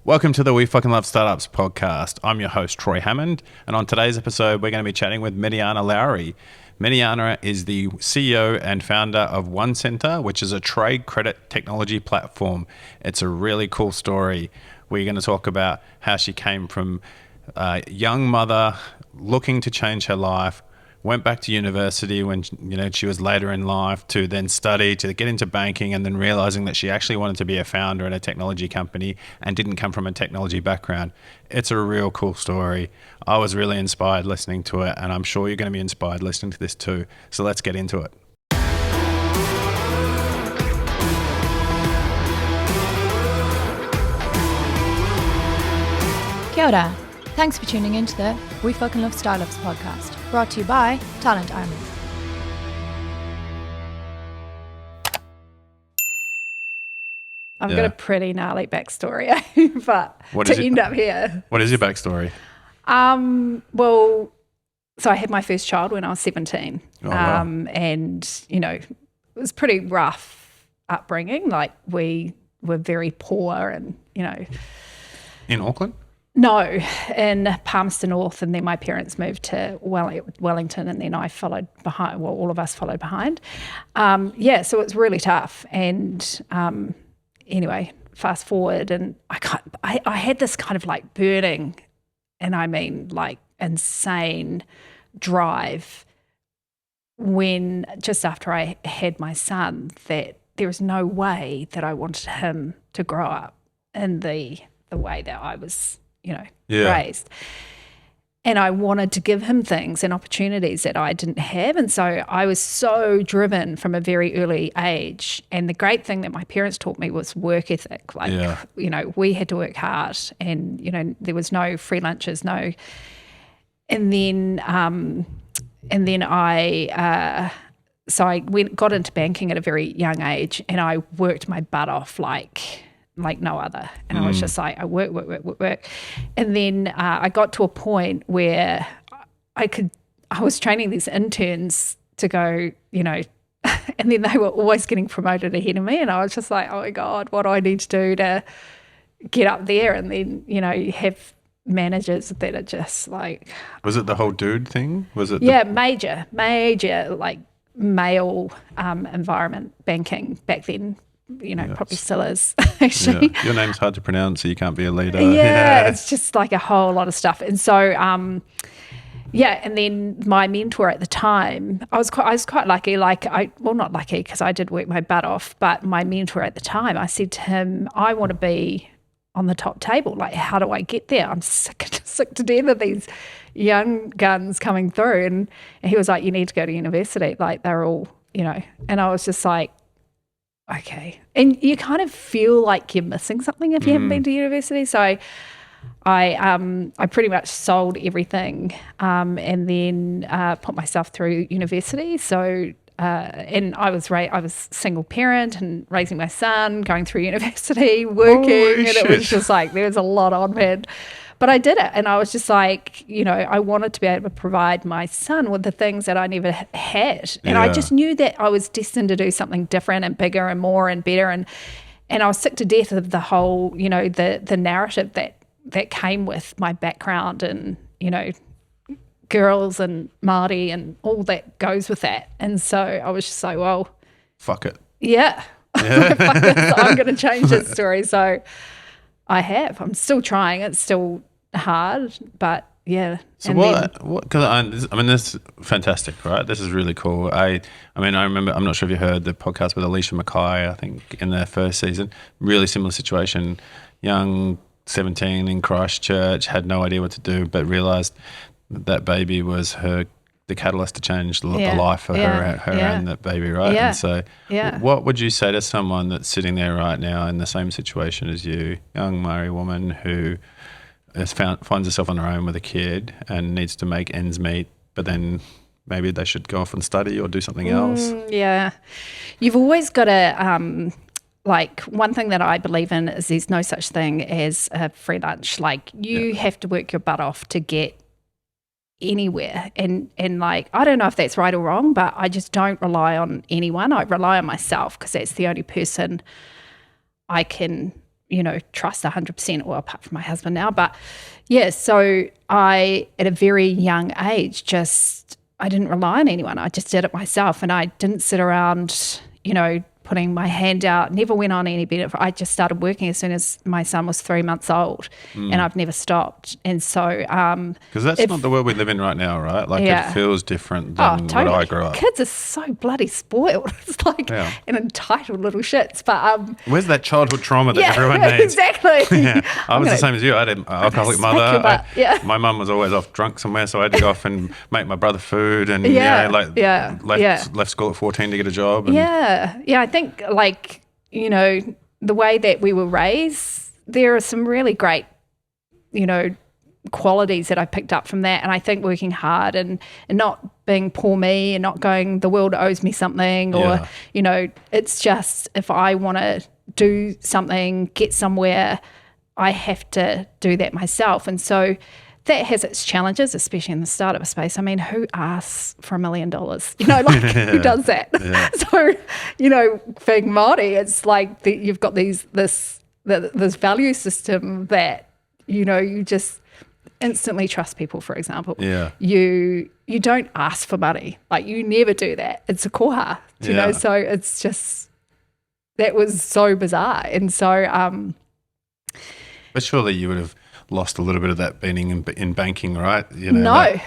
Welcome to the We Fucking Love Startups podcast. I'm your host, Troy Hammond, and on today's episode, we're going to be chatting with Miriana Lowrie. Miriana is the CEO and founder of One Center, which is a trade credit technology platform. It's a really cool story. We're going to talk about how she came from a young mother looking to change her life, went back to university when she was later in life to then study, to get into banking, and then realizing that she actually wanted to be a founder in a technology company and didn't come from a technology background. It's a real cool story. I was really inspired listening to it, and I'm sure you're going to be inspired listening to this too. So let's get into it. Kia ora. Thanks for tuning into the We Fucking Love Startups podcast, brought to you by Talent Army. I've got a pretty gnarly backstory, but end up here. What is your backstory? Well, so I had my first child when I was 17, wow. and it was pretty rough upbringing. Like we were very poor, and In Auckland? No, in Palmerston North, and then my parents moved to Wellington, and then I followed behind. Well, all of us followed behind. So it's really tough. And anyway, fast forward, and I had this kind of like burning, and I mean like insane drive when just after I had my son that there was no way that I wanted him to grow up in the way that I was raised. And I wanted to give him things and opportunities that I didn't have. And so I was so driven from a very early age. And the great thing that my parents taught me was work ethic. We had to work hard, and, there was no free lunches, no. And then I got into banking at a very young age, and I worked my butt off like no other. And I was just like, I work. And then I got to a point where I was training these interns to go, and then they were always getting promoted ahead of me. And I was just like, oh my God, what do I need to do to get up there? And then, you have managers that are just like. Was it the whole dude thing? Was it? Yeah, major, like male environment banking back then. Probably still is, actually. Yeah. Your name's hard to pronounce, so you can't be a leader. Yeah, it's just like a whole lot of stuff. And so, and then my mentor at the time, I was quite lucky, not lucky because I did work my butt off, but my mentor at the time, I said to him, I want to be on the top table. Like, how do I get there? I'm sick to death of these young guns coming through. And he was like, you need to go to university. Like, they're all, and I was just like, okay. And you kind of feel like you're missing something if you haven't been to university. So I pretty much sold everything and then put myself through university. So and I was single parent and raising my son, going through university, working, and it was just like there was a lot on, man. But I did it, and I was just like, I wanted to be able to provide my son with the things that I never had. And I just knew that I was destined to do something different and bigger and more and better. And I was sick to death of the whole, the narrative that came with my background and, girls and Māori and all that goes with that. And so I was just like, well. Fuck it. Yeah. Fuck this. I'm going to change this story. So I have. I'm still trying. It's still hard, but yeah. So because this is fantastic, right? This is really cool. I remember, I'm not sure if you heard the podcast with Alicia Mackay, I think in their first season, really similar situation, young 17 in Christchurch, had no idea what to do, but realised that baby was the catalyst to change the life for her and that baby, right? Yeah. And so what would you say to someone that's sitting there right now in the same situation as you, young Māori woman who finds herself on her own with a kid and needs to make ends meet, but then maybe they should go off and study or do something else? Yeah. You've always got to, one thing that I believe in is there's no such thing as a free lunch. Like you have to work your butt off to get anywhere. And like, I don't know if that's right or wrong, but I just don't rely on anyone. I rely on myself because that's the only person I can, trust 100%, well, apart from my husband now. But yeah, so I, at a very young age, I didn't rely on anyone. I just did it myself, and I didn't sit around, putting my hand out, never went on any benefit. I just started working as soon as my son was 3 months old, and I've never stopped. And so, because that's not the world we live in right now, right? Like it feels different than totally. what I grew up. Kids are so bloody spoiled. It's like an entitled little shits. But where's that childhood trauma that everyone needs? Exactly. Yeah. I was the same as you. I had an alcoholic mother. My mum was always off drunk somewhere, so I had to go off and make my brother food, and left school at 14 to get a job. And I think the way that we were raised, there are some really great, qualities that I picked up from that. And I think working hard and not being poor me and not going, the world owes me something, or, it's just, if I want to do something, get somewhere, I have to do that myself. And so that has its challenges, especially in the startup space. I mean, who asks for $1 million? Who does that? Yeah. So, being Māori, it's like you've got this value system that, you just instantly trust people, for example. Yeah. You don't ask for money. Like, you never do that. It's a koha, so it's just, that was so bizarre. And so, but surely you would have lost a little bit of that being in banking, right? No,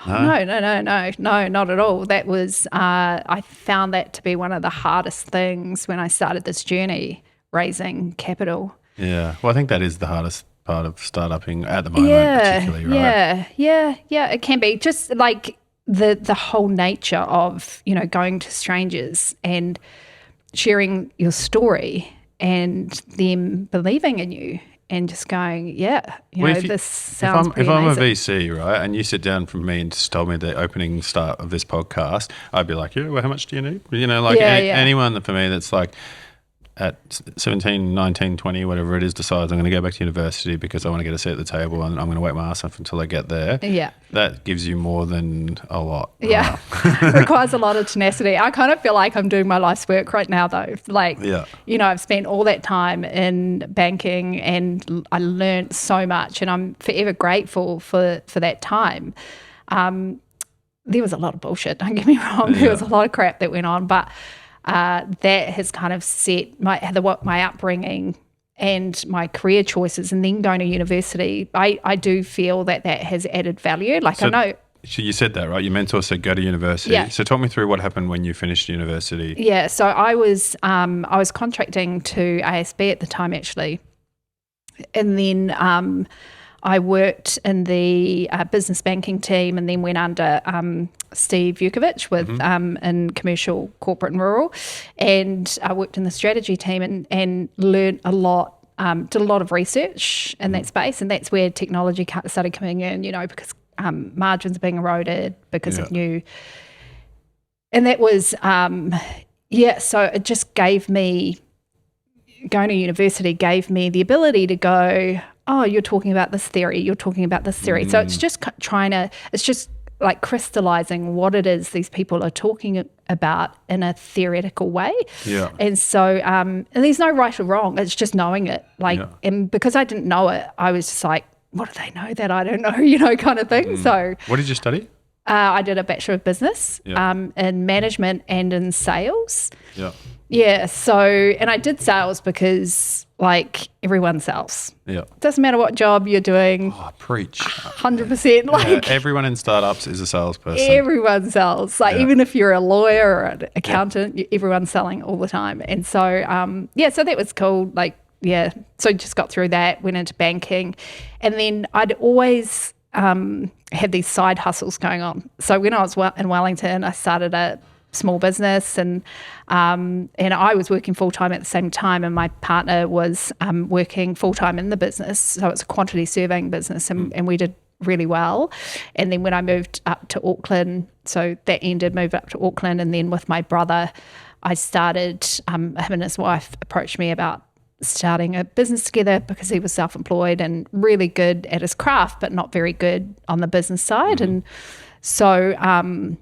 not at all. That was, I found that to be one of the hardest things when I started this journey, raising capital. Yeah. Well, I think that is the hardest part of startupping at the moment, particularly, right? Yeah, it can be. Just like the whole nature of, going to strangers and sharing your story and them believing in you. And just going, this sounds pretty amazing. If I'm a VC, right, and you sit down from me and just told me the opening start of this podcast, I'd be like, well, how much do you need? Anyone for me that's like at 17, 19, 20, whatever it is, decides I'm going to go back to university because I want to get a seat at the table and I'm going to wake my ass off until I get there. Yeah. That gives you more than a lot. Yeah. It requires a lot of tenacity. I kind of feel like I'm doing my life's work right now, though. I've spent all that time in banking and I learned so much, and I'm forever grateful for that time. There was a lot of bullshit, don't get me wrong. There was a lot of crap that went on, but that has kind of set my upbringing and my career choices, and then going to university. I do feel that has added value. I know. So you said that, right? Your mentor said go to university. Yeah. So talk me through what happened when you finished university. Yeah. So I was contracting to ASB at the time, actually, and then I worked in the business banking team, and then went under Steve Vukovic with in commercial, corporate and rural, and I worked in the strategy team and learned a lot, did a lot of research in that space, and that's where technology started coming in, because margins are being eroded because of new, and that was, so it just gave me, going to university gave me the ability to go, oh, you're talking about this theory, you're talking about this theory. So it's just it's just like crystallizing what it is these people are talking about in a theoretical way. Yeah. And so, and there's no right or wrong, it's just knowing it. And because I didn't know it, I was just like, what do they know that I don't know, kind of thing. So what did you study? I did a Bachelor of Business in management and in sales. Yeah. Yeah. So, and I did sales because everyone sells. Yeah. Doesn't matter what job you're doing. Oh, preach. 100%. Everyone in startups is a salesperson. Everyone sells. Even if you're a lawyer or an accountant, everyone's selling all the time. And so, so that was cool. So just got through that, went into banking. And then I'd always had these side hustles going on. So when I was in Wellington, I started a small business, and I was working full-time at the same time, and my partner was working full-time in the business. So it's a quantity surveying business, and we did really well. And then when I moved up to Auckland, so that ended, moved up to Auckland, and then with my brother, I started, him and his wife approached me about starting a business together because he was self-employed and really good at his craft, but not very good on the business side. And so, and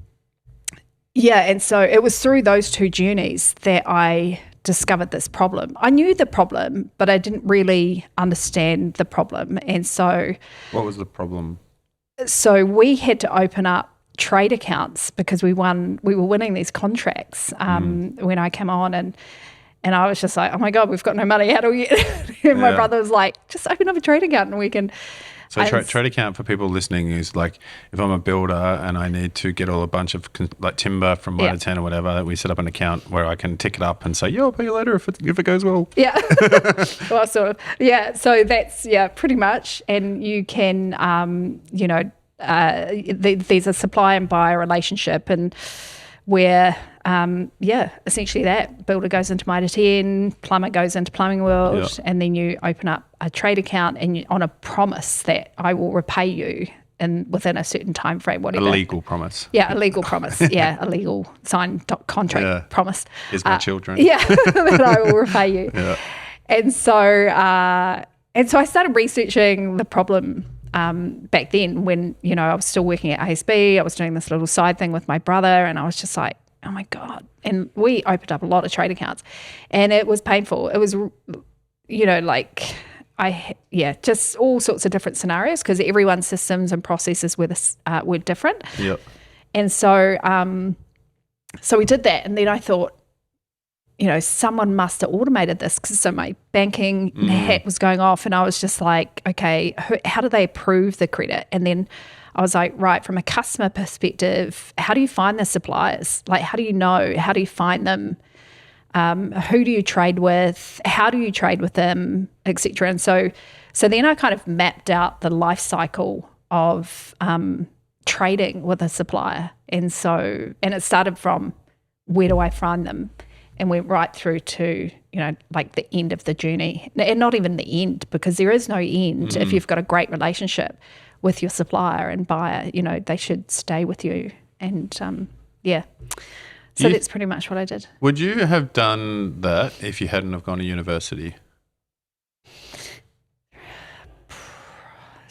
so it was through those two journeys that I discovered this problem. I knew the problem, but I didn't really understand the problem. And so What was the problem? So we had to open up trade accounts because we were winning these contracts when I came on, and I was just like, oh my God, we've got no money. How do we and my brother was like, just open up a trade account and we can. So trade account for people listening is like if I'm a builder and I need to get a bunch of like timber from 1 to 10 or whatever, we set up an account where I can tick it up and say, yeah, I'll pay you later if it goes well. Yeah. Well, sort of. Yeah. So that's, pretty much. And you can, there's a supply and buyer relationship, and where, essentially that builder goes into Mitre 10, plumber goes into Plumbing World, and then you open up a trade account and on a promise that I will repay you within a certain time frame, whatever. A legal promise. Yeah, a legal promise. Yeah, a legal signed contract promise. Here's my children. Yeah, that I will repay you. Yeah. And so I started researching the problem back then when, I was still working at ASB. I was doing this little side thing with my brother, and I was just like, oh my God. And we opened up a lot of trade accounts, and it was painful. It was, just all sorts of different scenarios because everyone's systems and processes were different. Yep. And so we did that, and then I thought, someone must have automated this. So my banking hat was going off, and I was just like, okay, how do they approve the credit? And then I was like, right, from a customer perspective, how do you find the suppliers? Like, how do you know? How do you find them? Who do you trade with? How do you trade with them, et cetera? And so then I kind of mapped out the life cycle of trading with a supplier. And it started from where do I find them? And went right through to, like the end of the journey. And not even the end, because there is no end. If you've got a great relationship with your supplier and buyer, they should stay with you. And, So that's pretty much what I did. Would you have done that if you hadn't have gone to university?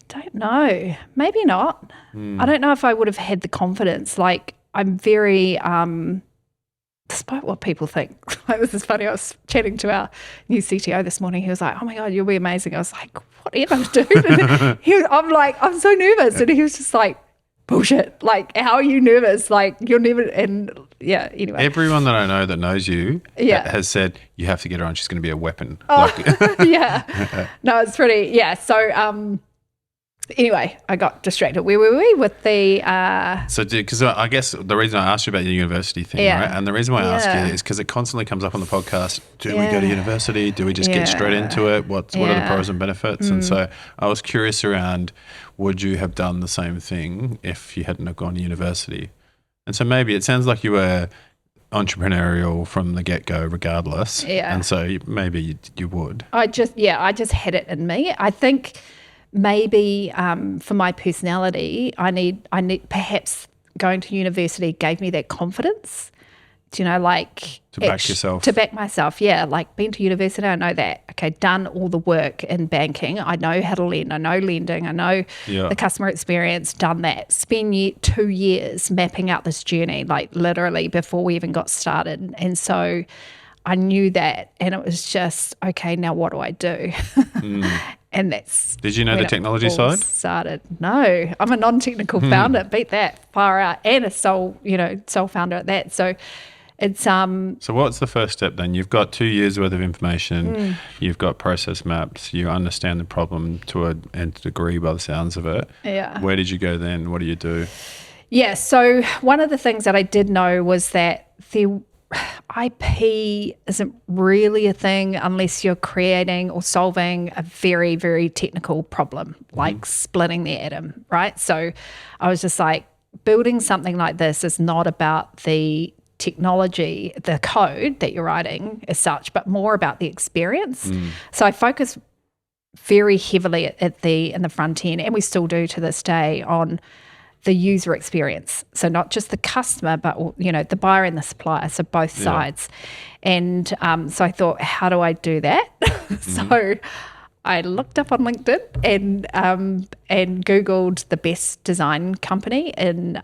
Don't know. Maybe not. I don't know if I would have had the confidence. Like, I'm very... despite what people think. Like, this is funny. I was chatting to our new CTO this morning. He was like, oh my God, you'll be amazing. I was like, whatever, dude. And I'm like, I'm so nervous. And he was just like, bullshit. Like, how are you nervous? Like, you're never, and anyway. Everyone that I know that knows you has said, you have to get her on. She's going to be a weapon. Oh, yeah. No, it's pretty, So, anyway, I got distracted. Where were we with the... because I guess the reason I asked you about your university thing, right? And the reason why I asked you is because it constantly comes up on the podcast. Do we go to university? Do we just get straight into it? What are the pros and benefits? And so I was curious around, would you have done the same thing if you hadn't have gone to university? And so maybe it sounds like you were entrepreneurial from the get-go regardless. Yeah. And so maybe you would. I just had it in me. I think... maybe for my personality, I need perhaps going to university gave me that confidence. Like to back yourself. To back myself, like been to university, I know that. Okay, done all the work in banking. I know how to lend. I know lending. I know the customer experience. Done that. Spend 2 years mapping out this journey, like literally before we even got started. And so I knew that, and it was just okay. Now what do I do? And that's... Did you know the technology side? Started. No, I'm a non-technical founder. Beat that, far out, and a sole founder at that. So it's So what's the first step then? You've got 2 years worth of information. You've got process maps. You understand the problem to a degree by the sounds of it. Yeah. Where did you go then? What do you do? Yeah. So one of the things that I did know was that IP isn't really a thing unless you're creating or solving a very, very technical problem, like splitting the atom, right? So I was just like, building something like this is not about the technology, the code that you're writing as such, but more about the experience. So I focus very heavily in the front end, and we still do to this day, on the user experience. So not just the customer, but the buyer and the supplier, so both sides. And so I thought, how do I do that? So I looked up on LinkedIn and Googled the best design company in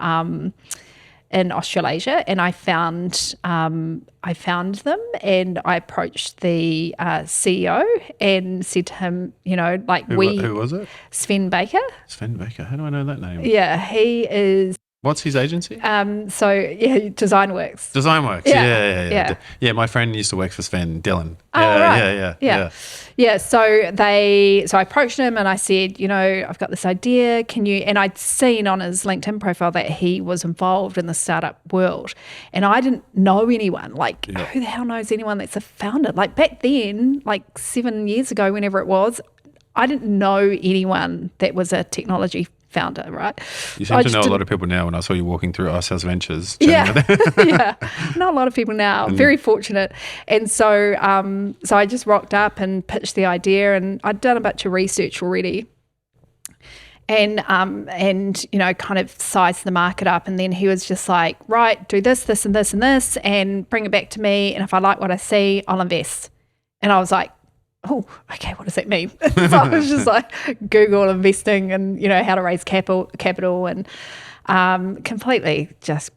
in Australasia, and I found them, and I approached the CEO and said to him, Who was it? Sven Baker. Sven Baker. How do I know that name? Yeah, he is. What's his agency? Designworks. Designworks. Yeah. Yeah, my friend used to work for Sven, Dylan. Yeah. So I approached him and I said, I've got this idea. Can you? And I'd seen on his LinkedIn profile that he was involved in the startup world, and I didn't know anyone. Who the hell knows anyone that's a founder? Like back then, 7 years ago, whenever it was, I didn't know anyone that was a technology founder, right? You seem to know a lot of people now. When I saw you walking through Icehouse Ventures, yeah, not a lot of people now. Very fortunate, and so I just rocked up and pitched the idea, and I'd done a bunch of research already, and kind of sized the market up, and then he was just like, right, do this, this, and this, and this, and bring it back to me, and if I like what I see, I'll invest. And I was like, oh, okay, what does that mean? So I was just like, Google investing and, how to raise capital and completely just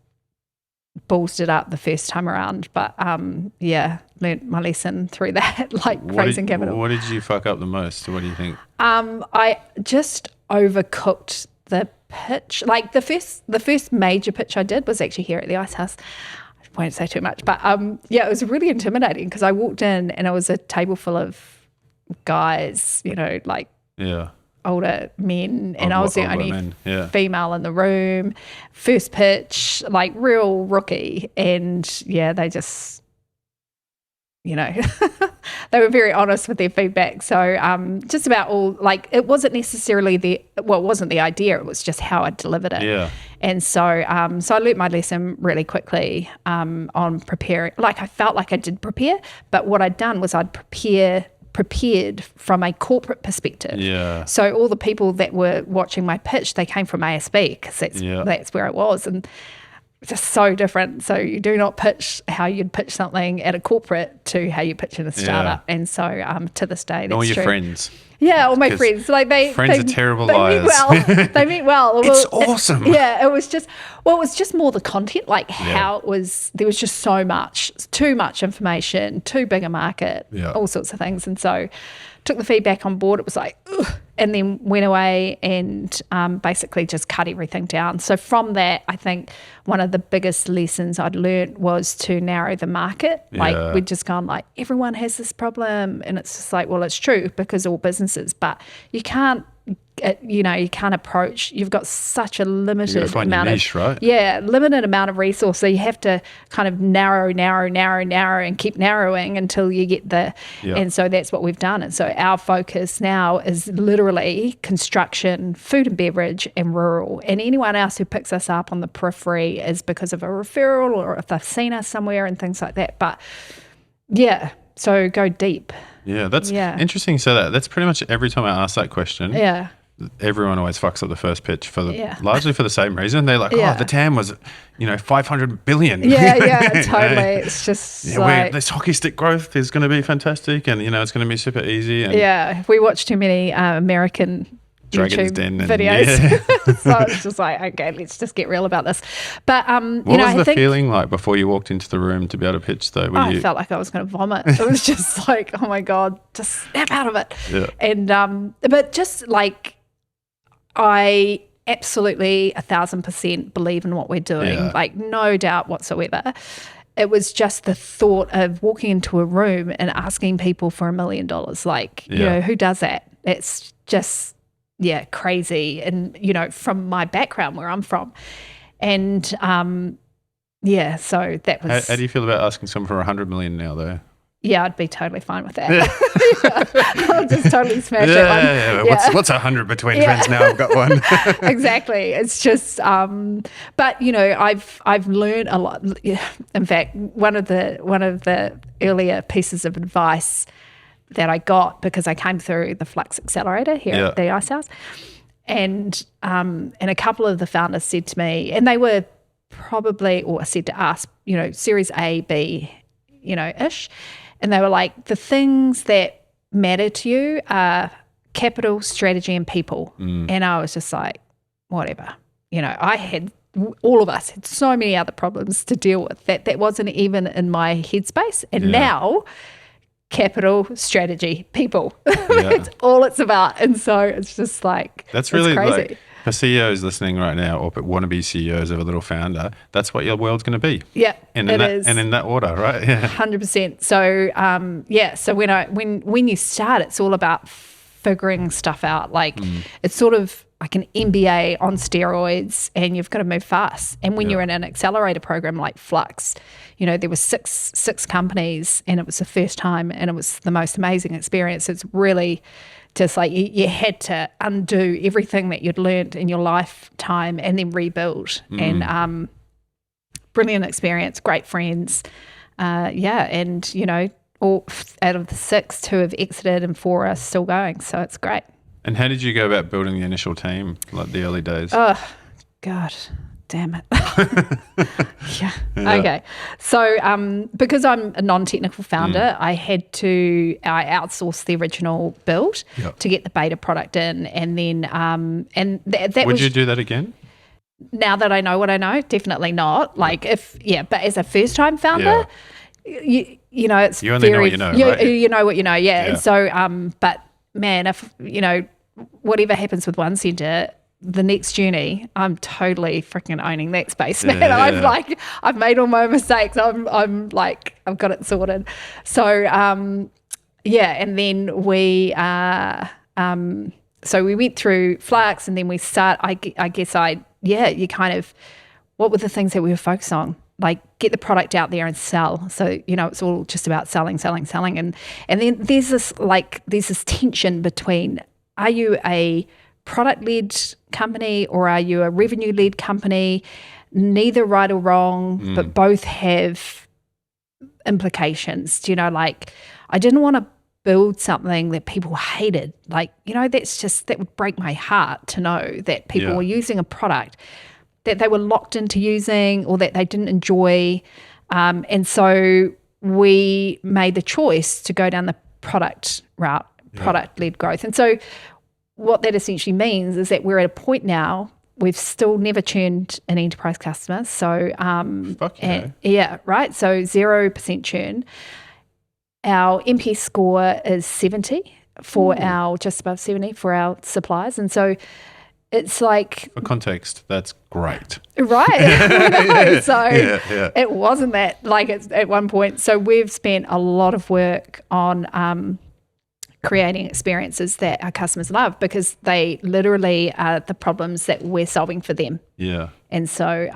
ballsed it up the first time around. But, learnt my lesson through that, raising capital. What did you fuck up the most? What do you think? I just overcooked the pitch. The first major pitch I did was actually here at the Icehouse. I won't say too much, but it was really intimidating because I walked in and it was a table full of guys, older men, and I was the only female in the room. First pitch, real rookie, and they just, they were very honest with their feedback. So just about all, it wasn't necessarily it wasn't the idea, it was just how I delivered it. Yeah. And so I learnt my lesson really quickly on preparing. I felt like I did prepare, but what I'd done was I'd prepared from a corporate perspective. Yeah. So all the people that were watching my pitch, they came from ASB because that's where I was, and just so different. So you do not pitch how you'd pitch something at a corporate to how you pitch in a startup. Yeah. And so to this day, that's all your true. Friends. Yeah, all my friends. Friends are terrible liars. They meet well. It's awesome. Yeah, it was just more the content, how it was. There was just so much, too much information, too big a market, all sorts of things. And so took the feedback on board. It was like, ugh, and then went away and basically just cut everything down. So from that, I think one of the biggest lessons I'd learned was to narrow the market. We'd just gone everyone has this problem, and it's just well, it's true because all businesses, but you can't. You can't approach. You've got such a limited amount niche, right? Limited amount of resource. So you have to kind of narrow, and keep narrowing until you get the. Yep. And so that's what we've done. And so our focus now is literally construction, food and beverage, and rural. And anyone else who picks us up on the periphery is because of a referral or if they've seen us somewhere and things like that. But so go deep. Yeah, that's interesting. You say that. That's pretty much every time I ask that question. Yeah. Everyone always fucks up the first pitch largely for the same reason. They're like, the TAM was, 500 billion. Yeah, totally. It's just this hockey stick growth is going to be fantastic, and it's going to be super easy. And we watch too many American Dragon's YouTube Den videos. So it's just okay, let's just get real about this. But what was the feeling like before you walked into the room to be able to pitch though? I felt like I was going to vomit. It was just oh my God, just snap out of it. Yeah. And but just I absolutely 1,000% believe in what we're doing. No doubt whatsoever. It was just the thought of walking into a room and asking people for $1 million. Who does that? It's just crazy. And, from my background where I'm from. And, so that was... How do you feel about asking someone for 100 million now, though? Yeah, I'd be totally fine with that. I'll just totally smash that one. Yeah. What's 100 between friends now? I've got one. Exactly. It's just, but I've learned a lot. In fact, one of the earlier pieces of advice that I got, because I came through the Flux Accelerator here at the Icehouse, and a couple of the founders said to me, and they were probably, or said to us, Series A, B, ish. And they were like, the things that matter to you are capital, strategy, and people. And I was just like, whatever. I had all of us had so many other problems to deal with that wasn't even in my headspace. And now, capital, strategy, people. That's all it's about. And so it's just like, that's really crazy. Like, for CEOs listening right now, or wannabe CEOs of a little founder, that's what your world's going to be. Yeah, and in that order, right? Yeah, 100%. So so when you start, it's all about figuring stuff out. Like it's sort of like an MBA on steroids, and you've got to move fast. And when you're in an accelerator program like Flux, there were six companies, and it was the first time, and it was the most amazing experience. It's really just like you had to undo everything that you'd learned in your lifetime and then rebuild. And brilliant experience, great friends. And, all out of the 6, 2 have exited and 4 are still going. So it's great. And how did you go about building the initial team, like the early days? Oh, God. Damn it. Yeah. Okay. So because I'm a non-technical founder, I outsourced the original build to get the beta product in. And then Would you do that again? Now that I know what I know, definitely not. Like but as a first-time founder, it's you only know what you know, right? You know what you know, And so, but man, if, whatever happens with one centre, the next journey, I'm totally freaking owning that space, man. I've made all my mistakes. I'm like, I've got it sorted. So, and then we, so we went through Flux, and then we you kind of, what were the things that we were focused on? Like get the product out there and sell. So, it's all just about selling. And then there's this tension between, are you a product-led company or are you a revenue-led company? Neither right or wrong, but both have implications. I didn't want to build something that people hated. Like, that would break my heart to know that people were using a product that they were locked into using or that they didn't enjoy. And so we made the choice to go down the product route, product-led growth. And so what that essentially means is that we're at a point now, we've still never churned an enterprise customer. So, right? So 0% churn. Our NPS score is 70 for just above 70 for our suppliers. And so it's like, for context, that's great. Right. So it wasn't that like it's at one point. So we've spent a lot of work on creating experiences that our customers love because they literally are the problems that we're solving for them. Yeah. And so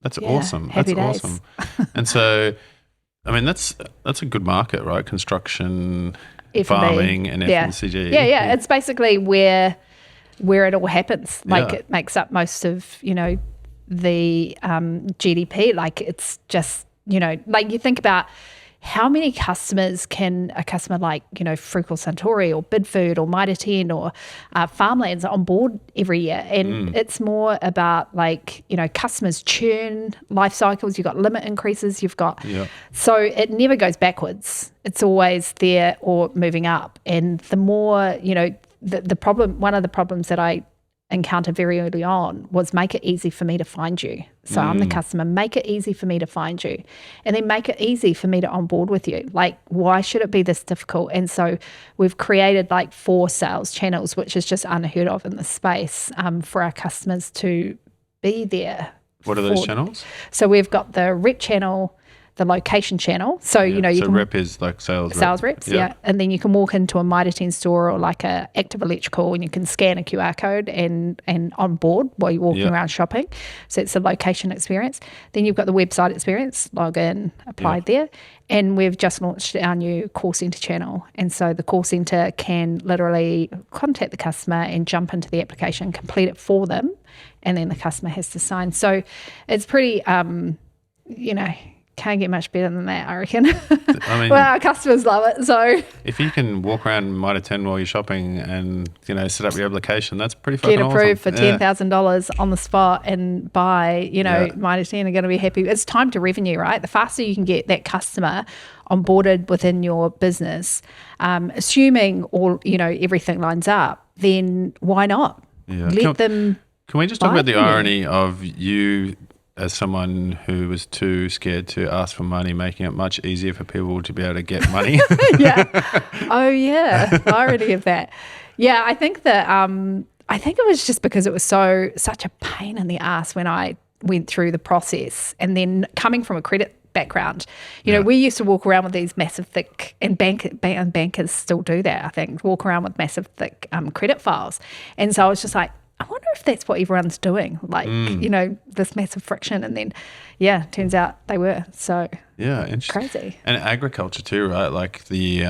that's awesome. Happy That's days. Awesome. And so, I mean, that's a good market, right? Construction, F&B. farming, and FMCG. Yeah. It's basically where it all happens. Like it makes up most of, the GDP. Like it's just, like you think about how many customers can a customer like, Frugal Suntory or Bidfood or Mitre 10 or Farmlands on board every year. And it's more about like, customers churn life cycles. You've got limit increases. You've got, so it never goes backwards. It's always there or moving up. And the more, the problem, one of the problems that I encountered very early on was make it easy for me to find you. So I'm the customer, make it easy for me to find you. And then make it easy for me to onboard with you. Like, why should it be this difficult? And so we've created like 4 sales channels, which is just unheard of in the space for our customers to be there. What are those channels? So we've got the rep channel, the location channel. So, you so can, rep is like sales reps, And then you can walk into a Mitre 10 store or like a Active Electrical and you can scan a QR code and on board while you're walking around shopping. So it's a location experience. Then you've got the website experience, log in, applied there. And we've just launched our new call centre channel. And so the call centre can literally contact the customer and jump into the application, complete it for them, and then the customer has to sign. So it's pretty, can't get much better than that, I reckon. I mean, well, our customers love it. So if you can walk around Mitre 10 while you're shopping and set up your application, that's pretty fucking get approved awesome. For $10,000 on the spot and buy. Mitre 10 are going to be happy. It's time to revenue, right? The faster you can get that customer onboarded within your business, assuming all everything lines up, then why not? Let them Can we just talk about the life. irony of you as someone who was too scared to ask for money, making it much easier for people to be able to get money? Yeah. Oh, yeah. The irony of that. Yeah, I think that I think it was just because it was such a pain in the ass when I went through the process, and then coming from a credit background, you know, we used to walk around with these massive thick, and bankers still do that, I think, walk around with massive thick credit files. And so I was just like, I wonder if that's what everyone's doing, like, you know, this massive friction. And then, yeah, turns out they were. So yeah, interesting. crazy. And agriculture too, right? Like the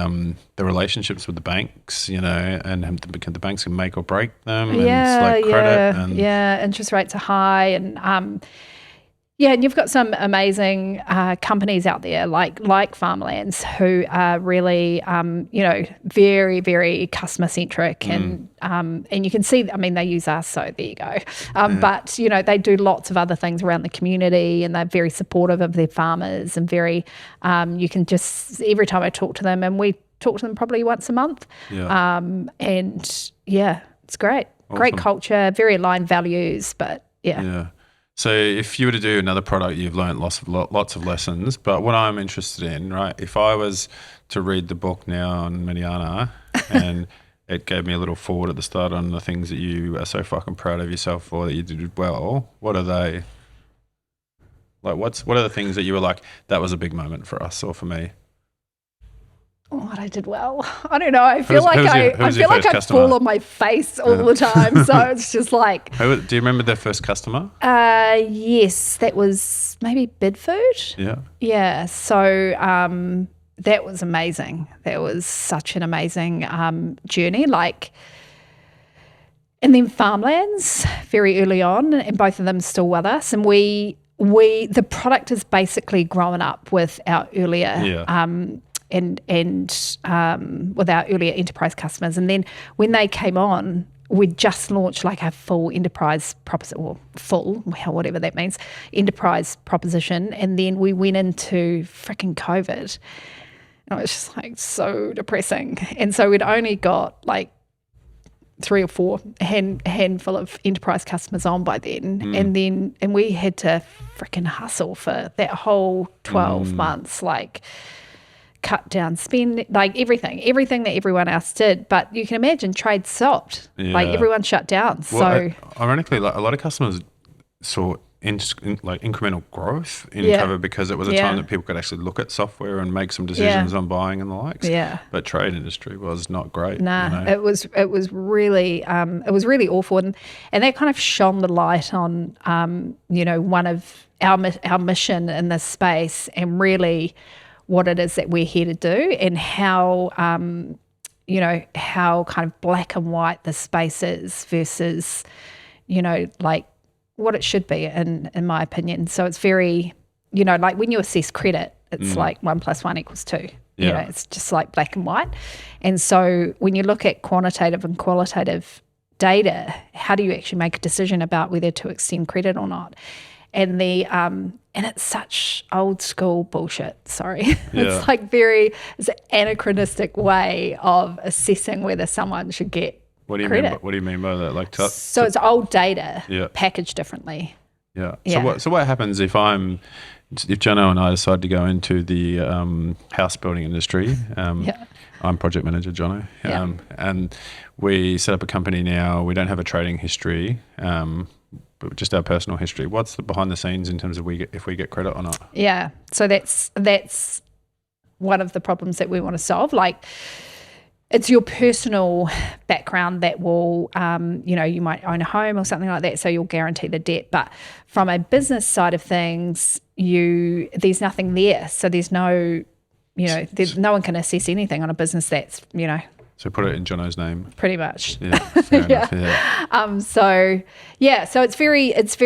relationships with the banks, you know, and the banks can make or break them. And it's like credit. Yeah, interest rates are high, and yeah, and you've got some amazing companies out there like Farmlands who are really, you know, very, very customer centric, and you can see, I mean, they use us, so there you go. But you know, they do lots of other things around the community, and they're very supportive of their farmers, and very, you can just, every time I talk to them, and we talk to them probably once a month, and yeah, it's great, great culture, very aligned values, but yeah. So if you were to do another product, you've learned lots of lessons. But what I'm interested in, right, if I was to read the book now on Miriana and it gave me a little forward at the start on the things that you are so fucking proud of yourself for that you did well, what are they? Like, what are the things that you were like, that was a big moment for us or for me? What I did well, I don't know. I feel like I fall on my face all the time. So it's just like. Do you remember their first customer? Yes, that was maybe Bidfood. Yeah. Yeah. So that was amazing. That was such an amazing journey. Like, and then Farmlands very early on, and both of them still with us. And the product has basically grown up with our earlier. And with our earlier enterprise customers. And then when they came on, we just launched like a full enterprise proposition, or full, whatever that means, enterprise proposition. And then we went into freaking COVID. And it was just like so depressing. And so we'd only got like 3 or 4 handful of enterprise customers on by then. And we had to freaking hustle for that whole 12 months, like, cut down spend, like everything that everyone else did. But you can imagine trade stopped, like everyone shut down. Well, so ironically, like a lot of customers saw incremental growth in COVID because it was a time that people could actually look at software and make some decisions on buying and the likes. Yeah. But trade industry was not great. Nah, you know? it was really awful, and that kind of shone the light on you know, one of our mission in this space, and really what it is that we're here to do, and how you know, how kind of black and white the space is versus, you know, like what it should be in my opinion. So it's very, you know, like when you assess credit, it's like 1 + 1 = 2. You know, it's just like black and white. And so when you look at quantitative and qualitative data, how do you actually make a decision about whether to extend credit or not? And and it's such old school bullshit. Sorry. It's like it's an anachronistic way of assessing whether someone should get credit. What do you mean by that? Like, so it's old data packaged differently. Yeah. So what happens if Jono and I decide to go into the house building industry? I'm project manager, Jono, and we set up a company now. We don't have a trading history. But just our personal history. What's the behind the scenes in terms of if we get credit or not? Yeah, so that's one of the problems that we want to solve. Like, it's your personal background that will, you know, you might own a home or something like that, so you'll guarantee the debt. But from a business side of things, there's nothing there. So there's no, you know, no one can assess anything on a business that's, you know. So put it in Jono's name. Pretty much. Yeah. Fair enough. Yeah. So it's very, it's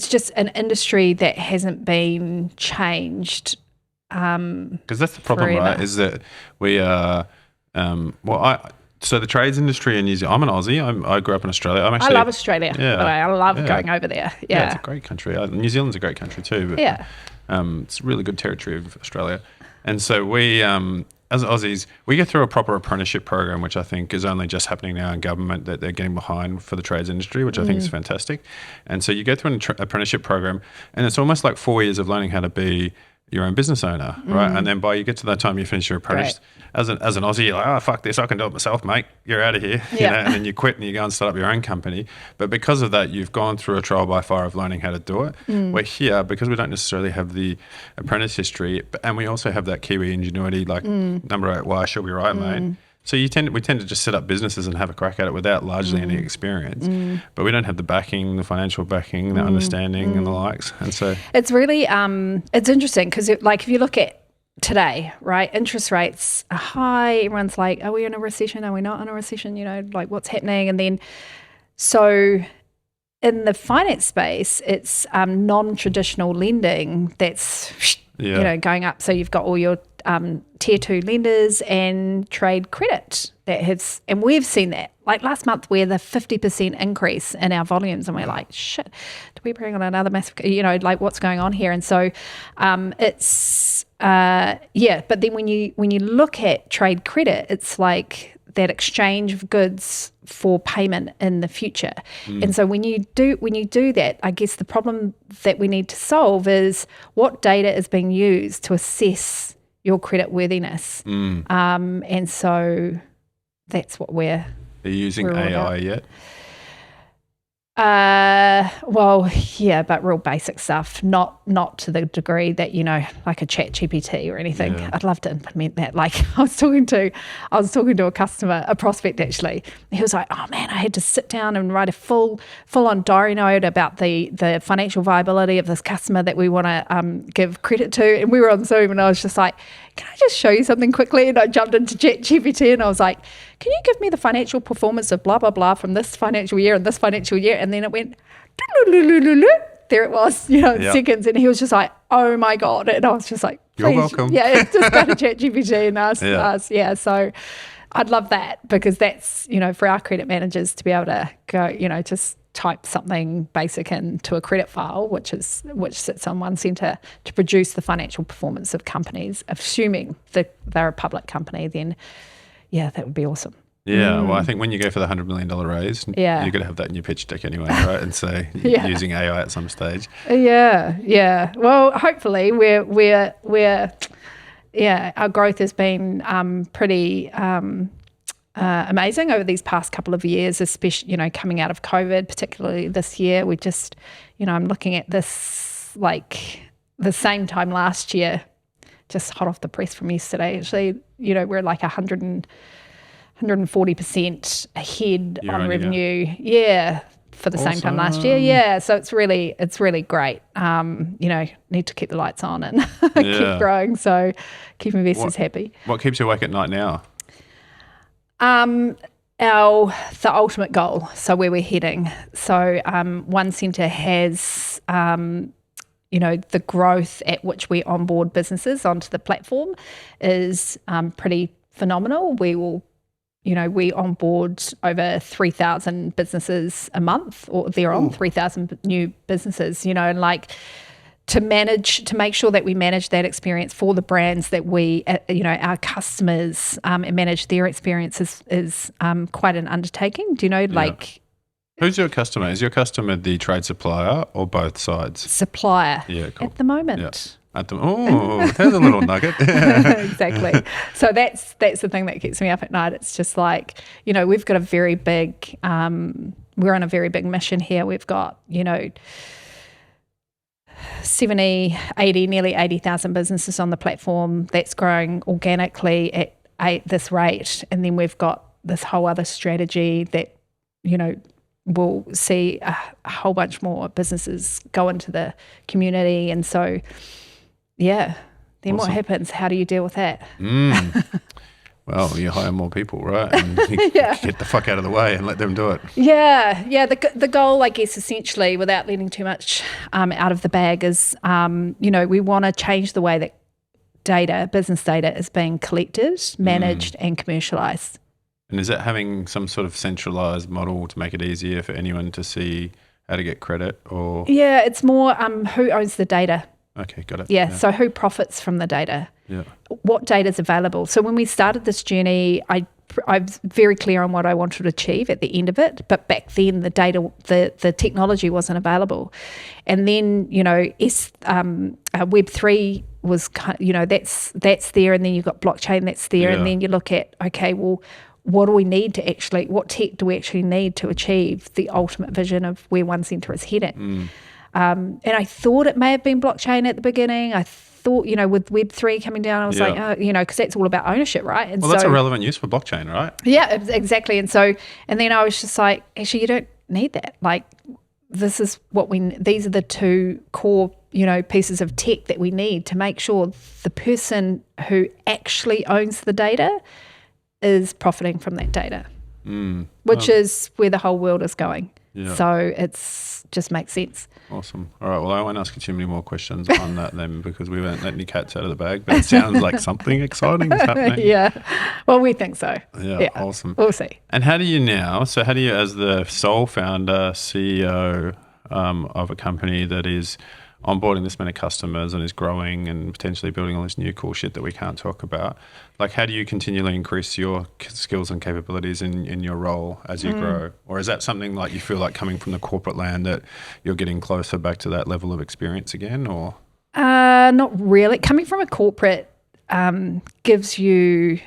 just an industry that hasn't been changed. Because that's the problem, forever. Right? Is that we are, so the trades industry in New Zealand, I'm an Aussie. I grew up in Australia. I love Australia. Yeah. I love going over there. Yeah. It's a great country. New Zealand's a great country too. But, it's a really good territory of Australia. And so we, as Aussies, we go through a proper apprenticeship program, which I think is only just happening now in government, that they're getting behind for the trades industry, which I think is fantastic. And so you go through an apprenticeship program, and it's almost like 4 years of learning how to be your own business owner, right? And then by you get to that time you finish your apprentice, as an Aussie, you're like, oh, fuck this, I can do it myself, mate. You're out of here. You know? And then you quit and you go and start up your own company. But because of that, you've gone through a trial by fire of learning how to do it. We're here because we don't necessarily have the apprentice history, and we also have that Kiwi ingenuity, like number 8, why she'll be right, mate. So we tend to just set up businesses and have a crack at it without largely any experience. But we don't have the backing, the financial backing, the understanding and the likes. And so it's really it's interesting because if you look at today, right, interest rates are high. Everyone's like, are we in a recession? Are we not in a recession? You know, like what's happening? And then so in the finance space, it's non-traditional lending that's you know, going up. So you've got all your tier 2 lenders and trade credit that has, and we've seen that. Like last month, we had a 50% increase in our volumes, and we're like, shit, do we bring on another massive, you know, like what's going on here? And so it's, but then when you look at trade credit, it's like that exchange of goods for payment in the future. And so when you do that, I guess the problem that we need to solve is what data is being used to assess your credit worthiness. And so that's what we're using AI yet? Well, yeah, but real basic stuff, not to the degree that, you know, like a chat GPT or anything. Yeah. I'd love to implement that. Like I was talking to a customer, a prospect actually. He was like, oh man, I had to sit down and write a full on diary note about the financial viability of this customer that we want to give credit to. And we were on Zoom and I was just like, can I just show you something quickly? And I jumped into chat GPT and I was like, can you give me the financial performance of blah, blah, blah from this financial year and this financial year? And then it went, there it was, you know, in seconds. And he was just like, oh my God. And I was just like, please, you're welcome. Yeah, just go to chat GPT and ask us. Yeah, so I'd love that because that's, you know, for our credit managers to be able to go, you know, just type something basic into a credit file, which sits on one centre to produce the financial performance of companies, assuming that they're a public company, then yeah, that would be awesome. Yeah, well, I think when you go for the $100 million raise, you're going to have that in your pitch deck anyway, right? And so using AI at some stage. Yeah. Well, hopefully we're our growth has been pretty amazing over these past couple of years, especially, you know, coming out of COVID, particularly this year. We just, you know, I'm looking at this like the same time last year, just hot off the press from yesterday. Actually, you know, we're like 140% ahead on revenue. Yeah, for the same time last year. Yeah, so it's really great. You know, need to keep the lights on and keep growing. So keep investors happy. What keeps you awake at night now? The ultimate goal, so where we're heading. So One Centre has, you know, the growth at which we onboard businesses onto the platform is pretty phenomenal. We will, you know, we onboard over 3,000 businesses a month, or they're on 3,000 new businesses, you know, and like to make sure that we manage that experience for the brands that we, you know, our customers, and manage their experience is quite an undertaking. Do you know, like... Who's your customer? Is your customer the trade supplier or both sides? Supplier. Yeah, cool. At the moment. Yeah. There's a little nugget. Exactly. So that's the thing that keeps me up at night. It's just like, you know, we've got a very big, we're on a very big mission here. We've got, you know, 70, 80, nearly 80,000 businesses on the platform. That's growing organically at this rate. And then we've got this whole other strategy that, you know, we'll see a whole bunch more businesses go into the community. And so, yeah, then what happens? How do you deal with that? Well, you hire more people, right? And you get the fuck out of the way and let them do it. Yeah. The goal, I guess, essentially, without letting too much out of the bag is, you know, we want to change the way that business data is being collected, managed and commercialised. And is that having some sort of centralised model to make it easier for anyone to see how to get credit or? Yeah, it's more who owns the data. Okay, got it. Yeah, so who profits from the data? Yeah. What data is available? So when we started this journey, I was very clear on what I wanted to achieve at the end of it, but back then the data, the technology wasn't available. And then, Web3 was, that's there, and then you've got blockchain that's there, and then you look at, okay, well, what tech do we actually need to achieve the ultimate vision of where One Centre is heading? And I thought it may have been blockchain at the beginning. I thought, with Web3 coming down, I was like, because that's all about ownership, right? And that's a relevant use for blockchain, right? Yeah, exactly. And then I was just like, actually, you don't need that. Like, this is these are the two core, pieces of tech that we need to make sure the person who actually owns the data is profiting from that data, which is where the whole world is going. Yeah. So it's just makes sense. Awesome. All right. Well, I won't ask you too many more questions on that then, because we won't let any cats out of the bag. But it sounds like something exciting is happening. Yeah. Well, we think so. Yeah. Awesome. We'll see. And how do you, as the sole founder, CEO of a company that is onboarding this many customers and is growing and potentially building all this new cool shit that we can't talk about, like, how do you continually increase your skills and capabilities in your role as you grow? Or is that something like you feel like coming from the corporate land that you're getting closer back to that level of experience again, or? Not really. Coming from a corporate gives you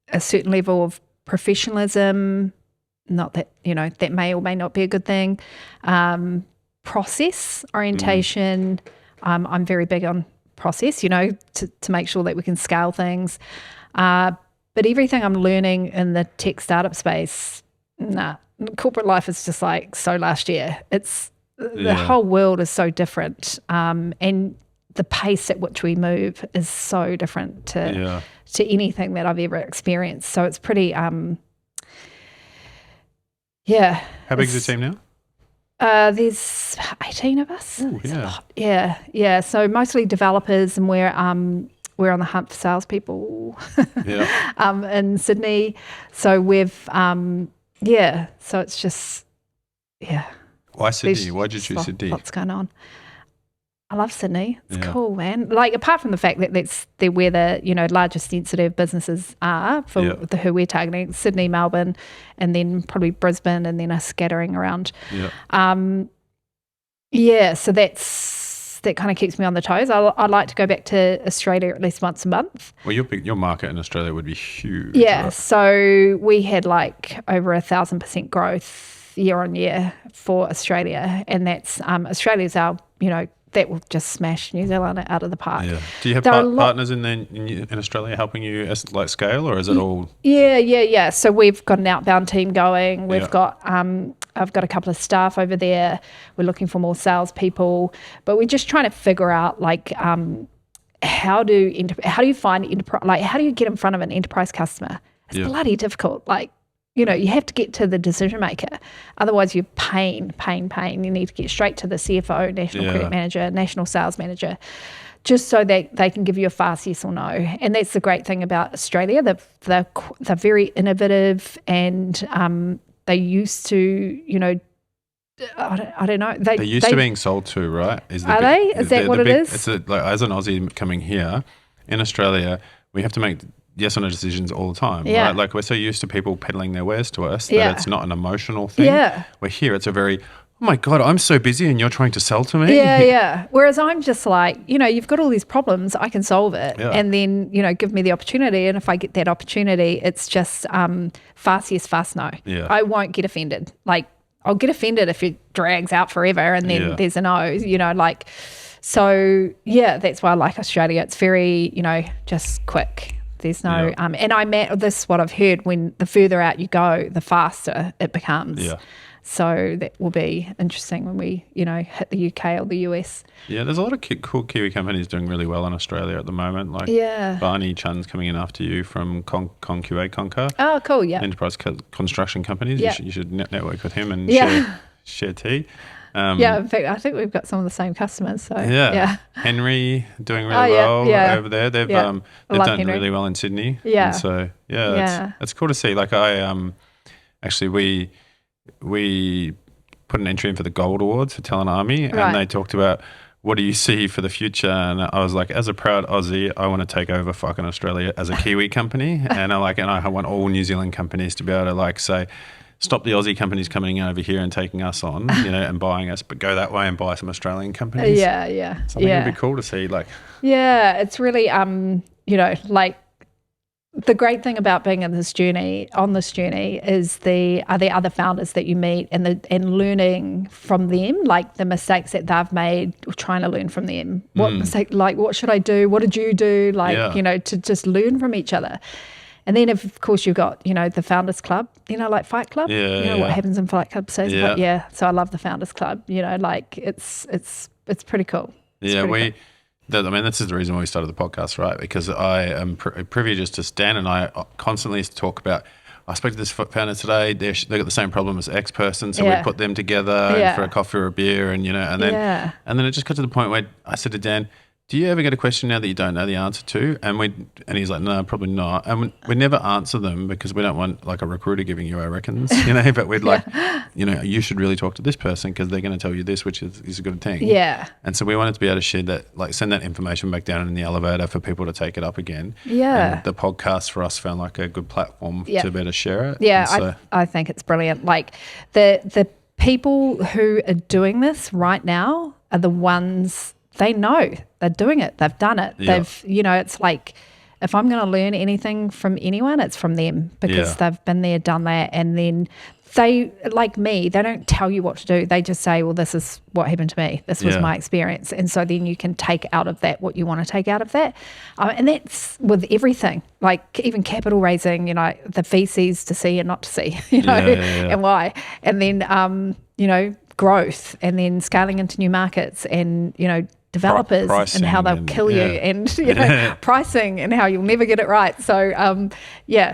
a certain level of professionalism, not that, that may or may not be a good thing. Process orientation. I'm very big on process, to make sure that we can scale things. But everything I'm learning in the tech startup space, corporate life is just like so last year. It's the whole world is so different, and the pace at which we move is so different to anything that I've ever experienced. So it's pretty, How big is your team now? There's 18 of us. Ooh, yeah. Yeah. So mostly developers, and we're on the hunt for salespeople. In Sydney. So we've So it's just Why Sydney? Why'd you choose Sydney? What's going on? I love Sydney. It's cool, man. Like, apart from the fact that they're where the largest density of businesses are for who we're targeting, Sydney, Melbourne, and then probably Brisbane, and then a scattering around. So that kind of keeps me on the toes. I like to go back to Australia at least once a month. Well, your market in Australia would be huge. Yeah, right? So we had like over 1,000% growth year on year for Australia, and that's Australia's our that will just smash New Zealand out of the park. Yeah. Do you have partners in Australia helping you scale, or is it all? Yeah. So we've got an outbound team going. We've got I've got a couple of staff over there. We're looking for more salespeople, but we're just trying to figure out like how do you find enterprise? Like, how do you get in front of an enterprise customer? It's bloody difficult. Like, you have to get to the decision maker. Otherwise, you're pain. You need to get straight to the CFO, national credit manager, national sales manager, just so that they can give you a fast yes or no. And that's the great thing about Australia. They're very innovative, and they used to, I don't know. They're used to being sold to, right? Is that what it is? It's like, as an Aussie coming here, in Australia, we have to make yes or no decisions all the time, right? Like, we're so used to people peddling their wares to us that it's not an emotional thing. Yeah. We're here, it's a very, oh my God, I'm so busy and you're trying to sell to me. Yeah. Whereas I'm just like, you've got all these problems, I can solve it. Yeah. And then, give me the opportunity. And if I get that opportunity, it's just fast yes, fast no. Yeah. I won't get offended. Like, I'll get offended if it drags out forever and then there's a no, So, that's why I like Australia. It's very, just quick. There's no, and this is what I've heard, when the further out you go, the faster it becomes. Yeah. So that will be interesting when we, hit the UK or the US. Yeah, there's a lot of cool Kiwi companies doing really well in Australia at the moment. Like Barney Chun's coming in after you from Conquer. Oh, cool, yeah. Enterprise construction companies. Yeah. You should network with him and share tea. In fact, I think we've got some of the same customers. So Henry doing really well over there. They've done Henry. Really well in Sydney. Yeah. And so it's cool to see. Like, I actually we put an entry in for the Gold Awards for Talent Army, and they talked about what do you see for the future? And I was like, as a proud Aussie, I want to take over fucking Australia as a Kiwi company. And I want all New Zealand companies to be able to like say, stop the Aussie companies coming over here and taking us on, and buying us, but go that way and buy some Australian companies. Yeah. Something would be cool to see. Like, yeah, it's really, like the great thing about being on this journey is the other founders that you meet and learning from them, like the mistakes that they've made, or trying to learn from them. What should I do? What did you do? To just learn from each other. And then, of course, you've got, the Founders Club, like Fight Club. What happens in Fight Club stays in Fight. So I love the Founders Club. It's pretty cool. This is the reason why we started the podcast, right? Because I am privy just to Stan and I constantly talk about, I spoke to this founder today, they got the same problem as X person, so we put them together for a coffee or a beer, and then it just got to the point where I said to Dan, do you ever get a question now that you don't know the answer to? And he's like, no, probably not. And we never answer them because we don't want like a recruiter giving you our reckons, but we'd like, you should really talk to this person because they're going to tell you this, which is a good thing. Yeah. And so we wanted to be able to share that, like send that information back down in the elevator for people to take it up again. Yeah. And the podcast for us found like a good platform to better share it. Yeah, I think it's brilliant. Like the people who are doing this right now are the ones, they know they're doing it. They've done it. Yeah. They've, it's like, if I'm going to learn anything from anyone, it's from them because they've been there, done that. And then they, like me, they don't tell you what to do. They just say, well, this is what happened to me. This was my experience. And so then you can take out of that what you want to take out of that. And that's with everything, like even capital raising, the VCs to see and not to see, and why. And then, growth, and then scaling into new markets, and, developers and how they'll kill you, and pricing and how you'll never get it right. So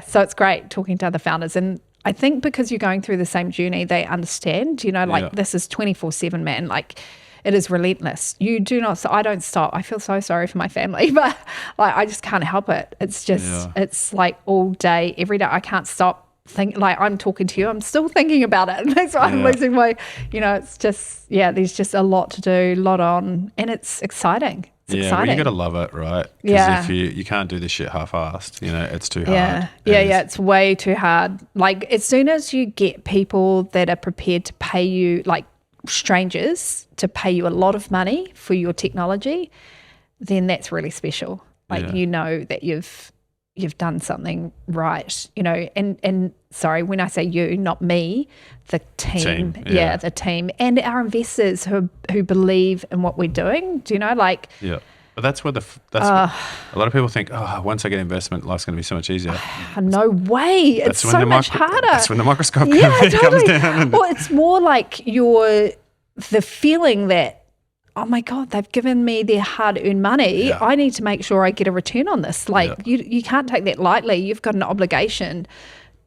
so it's great talking to other founders, and I think because you're going through the same journey, they understand, this is 24/7, man, like it is relentless. You do not, so I don't stop. I feel so sorry for my family, but like I just can't help it. It's just it's like all day, every day. I can't stop. Like I'm talking to you, I'm still thinking about it. That's why I'm losing my, it's just, there's just a lot to do, a lot on, and it's exciting. It's exciting. Well, you got to love it, right? Because if you can't do this shit half-assed, it's too hard. It's way too hard. Like as soon as you get people that are prepared to pay you, like strangers, to pay you a lot of money for your technology, then that's really special. Like that you've done something right, and sorry, when I say you, not me, the team. The team and our investors who believe in what we're doing. Do you know, like? Yeah. But that's where a lot of people think, once I get investment, life's going to be so much easier. No way. It's so much harder. That's when the microscope comes down. Well, it's more like the feeling that, oh my God, they've given me their hard-earned money. Yeah. I need to make sure I get a return on this. Like you can't take that lightly. You've got an obligation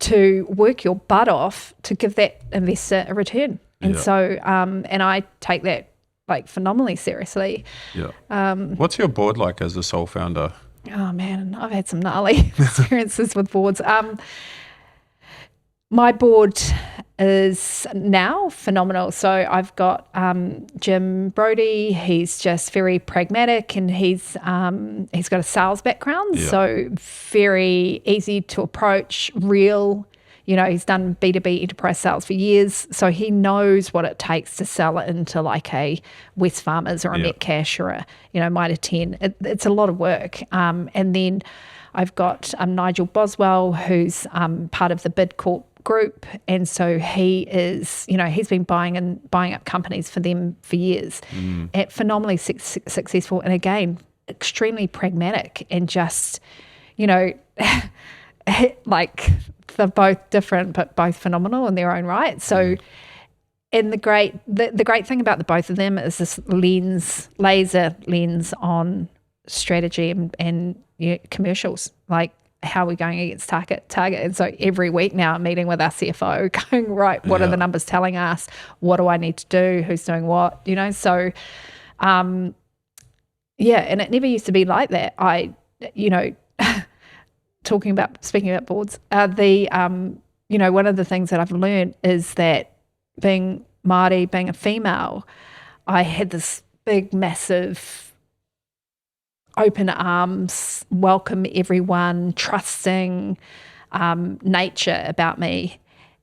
to work your butt off to give that investor a return. And so, and I take that like phenomenally seriously. Yeah. What's your board like as a sole founder? Oh man, I've had some gnarly experiences with boards. My board is now phenomenal. So I've got Jim Brody. He's just very pragmatic, and he's got a sales background, so very easy to approach, real. He's done B2B enterprise sales for years, so he knows what it takes to sell it into like a Wesfarmers or a Metcash or a Mitre 10. It's a lot of work. And then I've got Nigel Boswell, who's part of the BidCorp group, and so he is, he's been buying up companies for them for years, and phenomenally successful, and again, extremely pragmatic, and just, like they're both different but both phenomenal in their own right. So, and the great thing about the both of them is this laser lens on strategy and commercials, like how we're going against target. And so every week now I'm meeting with our CFO going, right, what are the numbers telling us? What do I need to do? Who's doing what? So, and it never used to be like that. Speaking about boards, one of the things that I've learned is that being Māori, being a female, I had this big, massive, open arms, welcome everyone, trusting nature about me.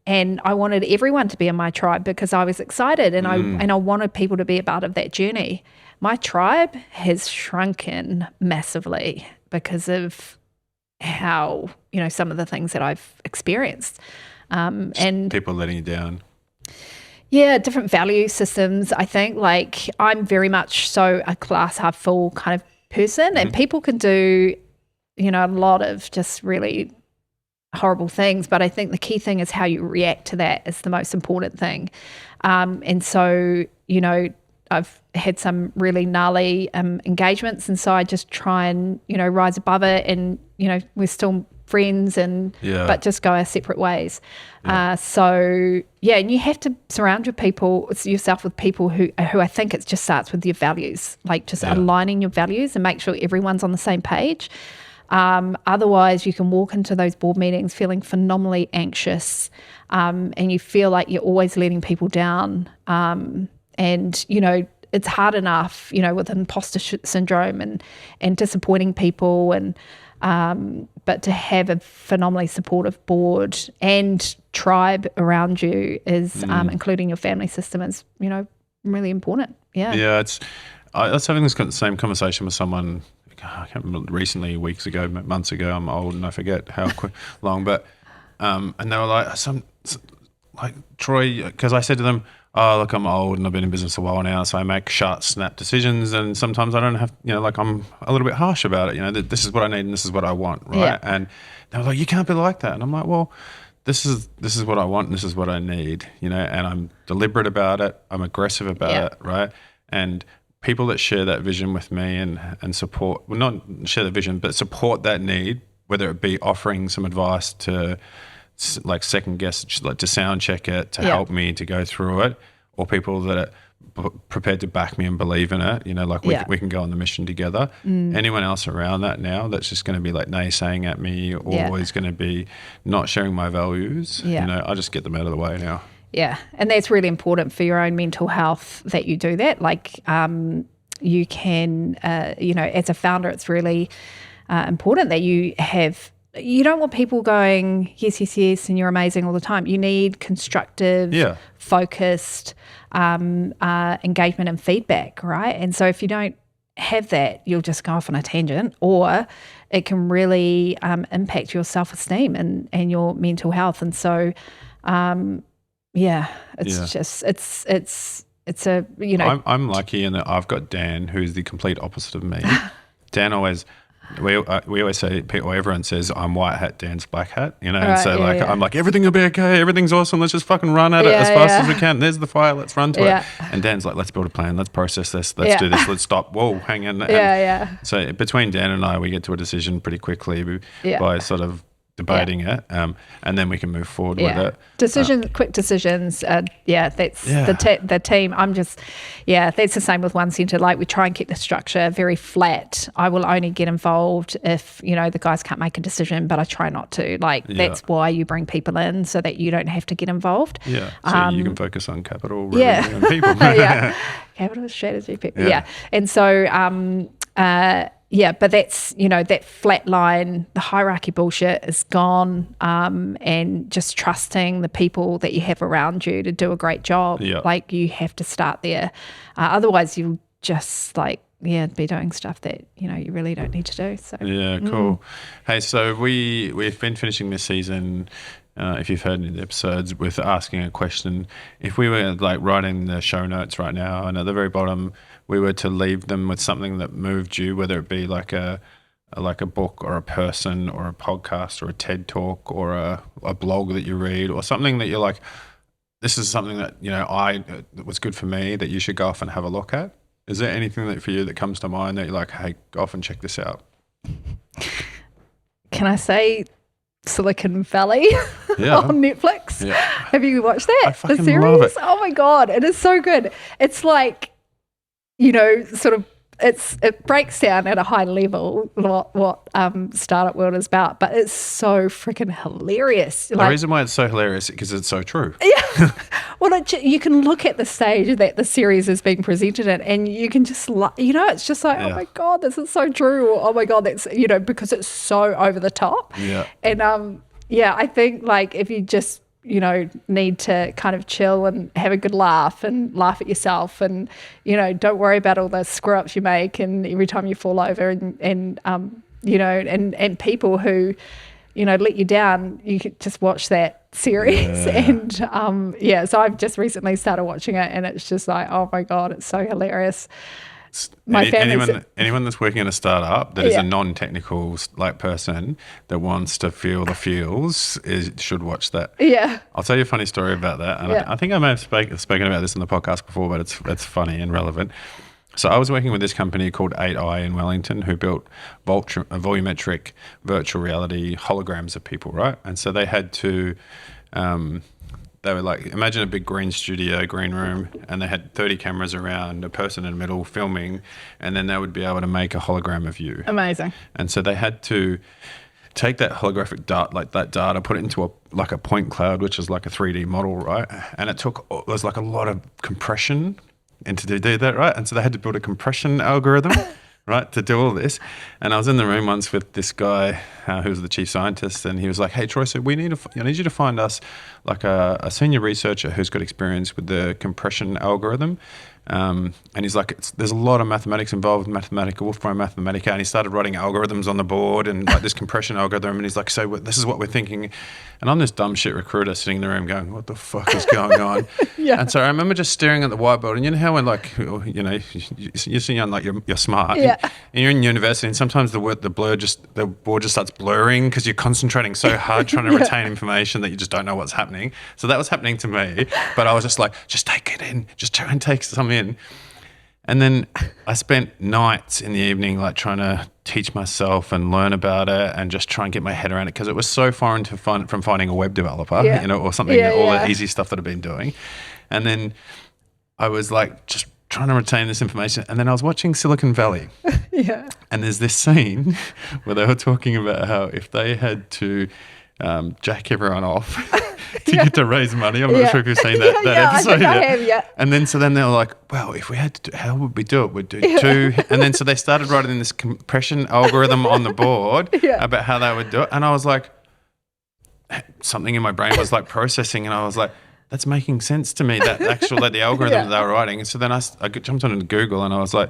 And I wanted everyone to be in my tribe because I was excited and I wanted people to be a part of that journey. My tribe has shrunken massively because of how, some of the things that I've experienced. And people letting you down. Yeah, different value systems, I think. Like, I'm very much so a glass half full kind of person, and people can do, a lot of just really horrible things, but I think the key thing is how you react to that is the most important thing. And so, I've had some really gnarly engagements, and so I just try and, rise above it, and, we're still friends but just go our separate ways. And you have to surround yourself with people who I think it just starts with your values, like just aligning your values and make sure everyone's on the same page. Otherwise you can walk into those board meetings feeling phenomenally anxious, and you feel like you're always letting people down. And it's hard enough, with imposter syndrome and disappointing people, and but to have a phenomenally supportive board and tribe around you is, including your family system, is, really important. Yeah, I was having this same conversation with someone, I can't remember, recently, weeks ago, months ago. I'm old and I forget how long, but and they were like, Troy, because I said to them, oh, look, I'm old and I've been in business a while now, so I make sharp, snap decisions, and sometimes I don't have, I'm a little bit harsh about it. This is what I need and this is what I want, right? Yeah. And they were like, you can't be like that. And I'm like, well, this is what I want and this is what I need, and I'm deliberate about it. I'm aggressive about it, right? And people that share that vision with me and support, well, not share the vision, but support that need, whether it be offering some advice to like second guess, like to sound check it, to help me to go through it, or people that are prepared to back me and believe in it, we can go on the mission together. Anyone else around that now that's just going to be like naysaying at me, or is going to be not sharing my values, I just get them out of the way now. Yeah, and that's really important for your own mental health that you do that. Like, you can, as a founder, it's really important that you don't want people going, yes, yes, yes, and you're amazing all the time. You need constructive, focused engagement and feedback, right? And so if you don't have that, you'll just go off on a tangent, or it can really impact your self-esteem and your mental health. And so, it's a, I'm lucky in that I've got Dan, who's the complete opposite of me. Dan always... We always say, everyone says, I'm white hat, Dan's black hat, and so I'm like, everything will be okay, everything's awesome, let's just fucking run at it as fast as we can. There's the fire, let's run to it. And Dan's like, let's build a plan, let's process this, let's do this, let's stop, whoa, hang in. So between Dan and I, we get to a decision pretty quickly by sort of debating it, and then we can move forward with it. Quick decisions. That's the team. That's the same with One Centre. Like, we try and keep the structure very flat. I will only get involved if, the guys can't make a decision, but I try not to. That's why you bring people in, so that you don't have to get involved. Yeah, so you can focus on capital, revenue, and people. Capital, strategy, people. And so, but that's, that flat line, the hierarchy bullshit is gone, and just trusting the people that you have around you to do a great job. Like, you have to start there. Otherwise, you'll just be doing stuff that, you really don't need to do. So cool. Hey, so we've been finishing this season, if you've heard any of the episodes, with asking a question. If we were writing the show notes right now, and at the very bottom we were to leave them with something that moved you, whether it be like a book or a person or a podcast or a TED talk or a blog that you read, or something that you're like, this is something that that was good for me, that you should go off and have a look at. Is there anything that for you that comes to mind that you're like, hey, go off and check this out? Can I say Silicon Valley on Netflix? Have you watched that? I fucking the series? love it. Oh my God, it is so good. It's like, sort of it breaks down at a high level what startup world is about, but it's so freaking hilarious. The reason why it's so hilarious is because it's so true. Yeah. Well, you can look at the stage that the series is being presented in, and you can just, it's just like, oh my God, this is so true. Or, oh my God, that's, because it's so over the top. Yeah. And I think like if you just, need to kind of chill and have a good laugh and laugh at yourself and, don't worry about all the screw ups you make and every time you fall over and people who, let you down, you could just watch that series. Yeah. And so I've just recently started watching it and it's just like, oh my God, it's so hilarious. Anyone that's working in a startup that is a non-technical person that wants to feel the feels should watch that. Yeah. I'll tell you a funny story about that. And I think I may have spoken about this in the podcast before, but it's funny and relevant. So I was working with this company called 8i in Wellington who built volumetric virtual reality holograms of people, right? And so they had to... they were like, imagine a big green room, and they had 30 cameras around, a person in the middle filming, and then they would be able to make a hologram of you. Amazing. And so they had to take that holographic data, put it into a point cloud, which is like a 3D model, right? And there was like a lot of compression and to do that, right? And so they had to build a compression algorithm. Right, to do all this. And I was in the room once with this guy who was the chief scientist, and he was like, hey, Troy, so I need you to find us like a senior researcher who's got experience with the compression algorithm. And he's like, there's a lot of mathematics involved, Wolfram Mathematica, and he started writing algorithms on the board and like this compression algorithm, and he's like, so this is what we're thinking. And I'm this dumb shit recruiter sitting in the room going, what the fuck is going on? Yeah. And so I remember just staring at the whiteboard, and you know how when like, you're seeing like you're smart, yeah. and you're in university, and sometimes the board just starts blurring because you're concentrating so hard trying to retain information that you just don't know what's happening. So that was happening to me, but I was just like, just take it in, just try and take some in. And then I spent nights in the evening like trying to teach myself and learn about it and just try and get my head around it because it was so foreign from finding a web developer, or something, all the easy stuff that I've been doing. And then I was like just trying to retain this information. And then I was watching Silicon Valley. Yeah. And there's this scene where they were talking about how if they had to jack everyone off to get to raise money. I'm not sure if you've seen that episode. I have, yeah. And then so then they were like, well, if we had to how would we do it? We'd do two. And then so they started writing this compression algorithm on the board about how they would do it. And I was like, something in my brain was like processing, and I was like, that's making sense to me, that the algorithm that they were writing. And so then I jumped on Google and I was like,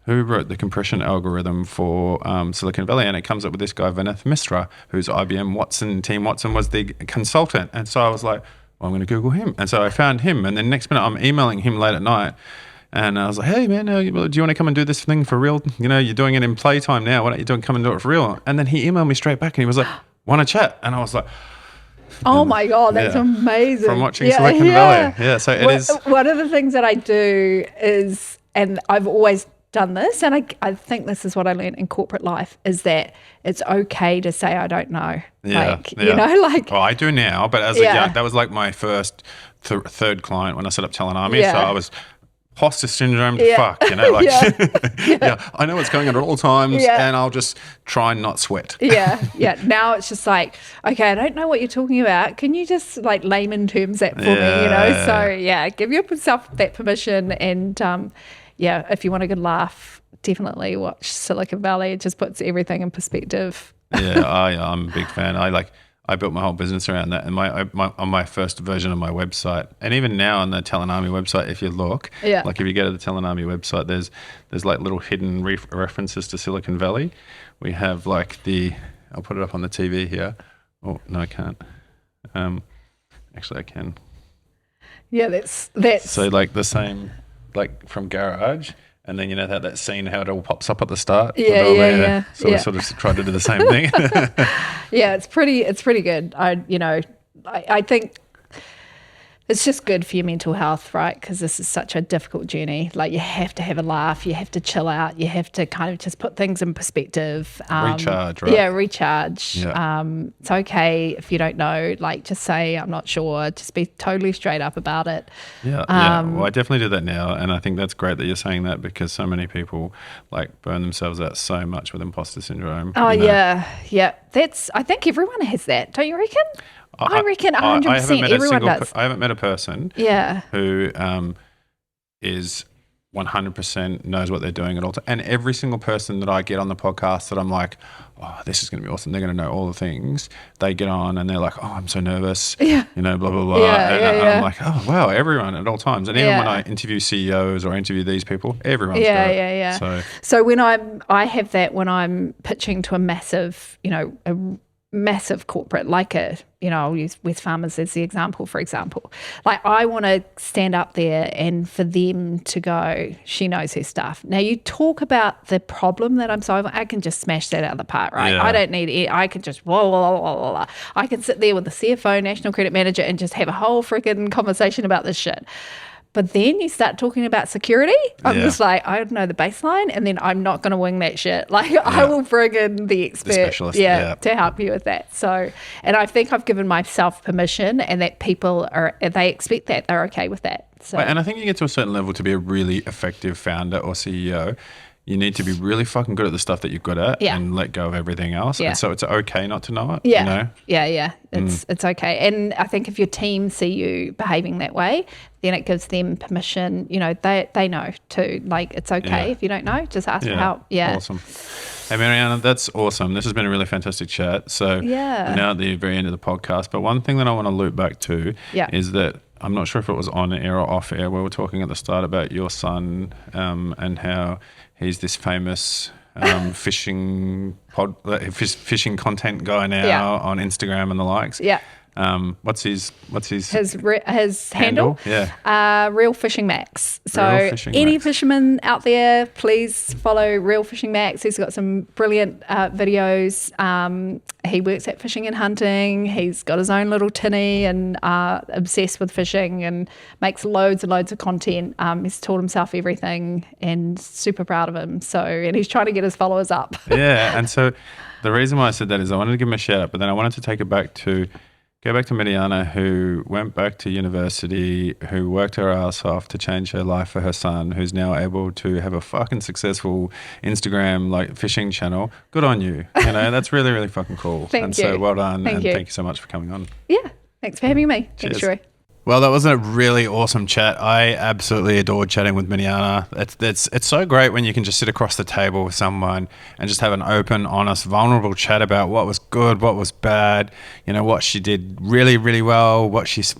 who wrote the compression algorithm for Silicon Valley? And it comes up with this guy, Vinith Misra, who's IBM Team Watson was the consultant. And so I was like, well, I'm going to Google him. And so I found him. And then next minute I'm emailing him late at night. And I was like, hey, man, do you want to come and do this thing for real? You're doing it in playtime now. Why don't you come and do it for real? And then he emailed me straight back and he was like, want to chat? And I was like, oh my God, that's amazing. From watching Silicon Valley. Yeah, so it is. One of the things that I do is, and I've always done this, and I think this is what I learned in corporate life, is that it's okay to say I don't know. Well, I do now, but as a young, that was like my first third client when I set up Telenami. So I was imposter syndrome to fuck, I know what's going on at all times, and I'll just try and not sweat. Now it's just like, okay, I don't know what you're talking about. Can you just like layman terms that for me, So give yourself that permission, and if you want a good laugh, definitely watch Silicon Valley. It just puts everything in perspective. I'm a big fan. I built my whole business around that, and on my first version of my website, and even now on the Telenami website, if you look, like if you go to the Telenami website, there's like little hidden references to Silicon Valley. We have like I'll put it up on the TV here. Oh no, I can't. Actually, I can. Yeah, that's so like the same, like from Garage. And then that scene, how it all pops up at the start. So we sort of tried to do the same thing. It's pretty good. I think It's just good for your mental health, right? Because this is such a difficult journey. Like, you have to have a laugh, you have to chill out, you have to kind of just put things in perspective. Recharge, right? Yeah, recharge. Yeah. It's okay if you don't know, like, just say, I'm not sure. Just be totally straight up about it. Yeah, Well, I definitely do that now, and I think that's great that you're saying that, because so many people like burn themselves out so much with imposter syndrome. Oh, you know? yeah. I think everyone has that, don't you reckon? I reckon 100% I haven't met everyone does. I haven't met a person who is 100% knows what they're doing at all. And every single person that I get on the podcast that I'm like, oh, this is going to be awesome, they're going to know all the things, they get on and they're like, oh, I'm so nervous, blah, blah, blah. And I'm like, oh, wow, everyone at all times. And even when I interview CEOs or interview these people, everyone's got it. So when I have that when I'm pitching to a massive, a massive corporate, like I'll use Wesfarmers as the example, for example. Like, I want to stand up there and for them to go, she knows her stuff. Now, you talk about the problem that I'm solving, I can just smash that out of the park, right? Yeah. I don't need it. I can just I can sit there with the CFO, national credit manager, and just have a whole freaking conversation about this shit. But then you start talking about security. I'm just like, I know the baseline, and then I'm not going to wing that shit. Like, I will bring in the expert, the specialist, to help you with that. So, and I think I've given myself permission, and that people they expect that, they're okay with that. So, and I think you get to a certain level to be a really effective founder or CEO. You need to be really fucking good at the stuff that you're good at and let go of everything else. Yeah. And so it's okay not to know it. Yeah. You know? Yeah. It's okay. And I think if your team see you behaving that way, then it gives them permission. They know too. Like, it's okay if you don't know, just ask for help. Yeah. Awesome. Hey, Miriana, that's awesome. This has been a really fantastic chat. So we're now at the very end of the podcast. But one thing that I want to loop back to is that I'm not sure if it was on air or off air. We were talking at the start about your son and how he's this famous fishing content guy now on Instagram and the likes. Yeah. What's his handle? Yeah. Real Fishing Max. So any fisherman out there, please follow Real Fishing Max. He's got some brilliant videos. He works at Fishing and Hunting. He's got his own little tinny and obsessed with fishing and makes loads and loads of content. He's taught himself everything and super proud of him. So, and he's trying to get his followers up. Yeah. And so the reason why I said that is I wanted to give him a shout out, but then I wanted to take it back to go back to Miriana, who went back to university, who worked her ass off to change her life for her son, who's now able to have a fucking successful Instagram fishing channel. Good on you. That's really, really fucking cool. Thank you. So well done. Thank you so much for coming on. Yeah. Thanks for having me. Cheers. Thanks, Troy. Well, that was a really awesome chat. I absolutely adored chatting with Miriana. It's so great when you can just sit across the table with someone and just have an open, honest, vulnerable chat about what was good, what was bad, what she did really, really well, what she's,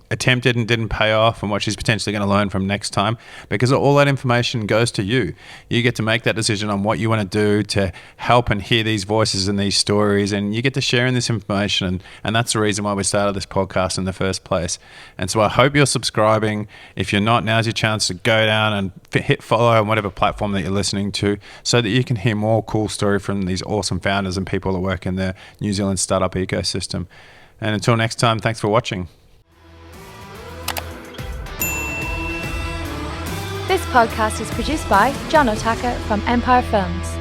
attempted and didn't pay off, and what she's potentially going to learn from next time. Because all that information goes to you. You get to make that decision on what you want to do to help and hear these voices and these stories, and you get to share in this information. And that's the reason why we started this podcast in the first place. And so I hope you're subscribing. If you're not, now's your chance to go down and hit follow on whatever platform that you're listening to, so that you can hear more cool story from these awesome founders and people that work in the New Zealand startup ecosystem. And until next time, thanks for watching. This podcast is produced by John Otaka from Empire Films.